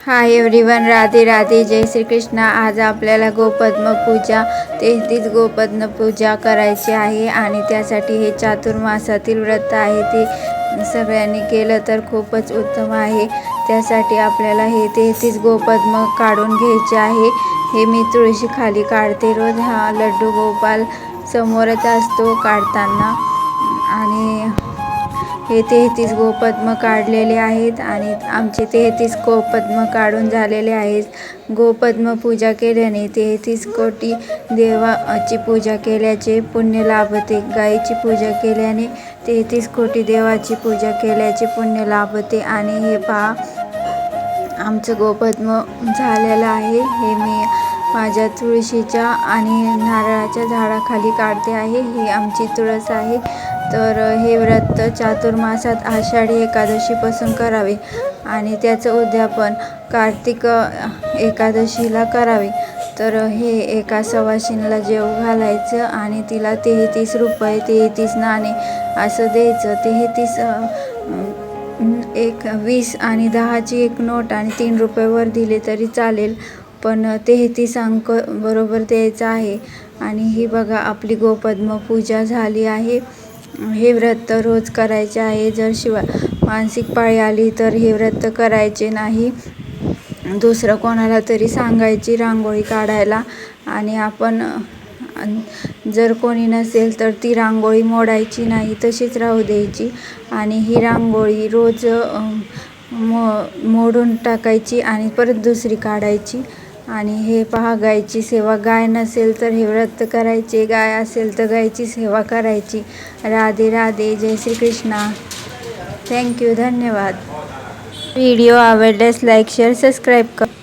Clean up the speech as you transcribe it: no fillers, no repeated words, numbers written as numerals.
Hi everyone, Radhe Radhe, जय श्री कृष्ण। आज आपल्याला गोपद्म पूजा 33 गोपद्म पूजा करायची आहे आणि त्यासाठी हे चातुर्मासातील व्रत आहे ते सगळ्यांनी केलं तर खूपच उत्तम आहे। त्यासाठी आपल्याला हे 33 गोपद्म काढून घ्यायचे आहे। हे मी तुळशी खाली काढते रोज। हा लड्डू गोपाल समोरच असतो काढताना आणि हे 33 गोपद्म काढलेले आहेत आणि आमचे 33 गोपद्म काढून झालेले आहेत। गोपद्म पूजा केल्याने 33 कोटी देवाची पूजा केल्याचे पुण्य लाभते। गायीची पूजा केल्याने 33 कोटी देवाची पूजा केल्याचे पुण्य लाभते। आणि हे पहा, आमचं गोपद्म झालेलं आहे। हे मी माझ्या तुळशीच्या आणि नारळाच्या झाडाखाली काढते आहे। ही आमची तुळस आहे। तर हे व्रत चातुर्मासात आषाढी एकादशीपासून करावे आणि त्याचं उद्यापन कार्तिक एकादशीला करावे। तर हे एका सवाशिणीला जेव घालायचं आणि तिला 33 रुपये 33 नाणे असं द्यायचं। 33 एक 20 आणि 10ची एक नोट आणि 3 रुपये वर दिले तरी चालेल, पण 33 अंक बरोबर द्यायचा आहे। आणि ही बघा, आपली गोपद्म पूजा झाली आहे। हे व्रत रोज करायचे आहे। जर शिवाय मानसिक पाळी आली तर हे व्रत करायचे नाही। दुसरं कोणाला तरी सांगायची रांगोळी काढायला आणि आपण जर कोणी नसेल तर ती रांगोळी मोडायची नाही, तशीच राहू द्यायची आणि ही रांगोळी रोज मोडून टाकायची आणि परत दुसरी काढायची। आणि हे पहा, गायची सेवा, गाय नसेल तर हे व्रत करायचे, गाय असेल तर गायची सेवा करायची। राधे राधे, जय श्री कृष्ण। थँक्यू, धन्यवाद। व्हिडिओ आवडल्यास लाईक, शेअर, सबस्क्राईब करा।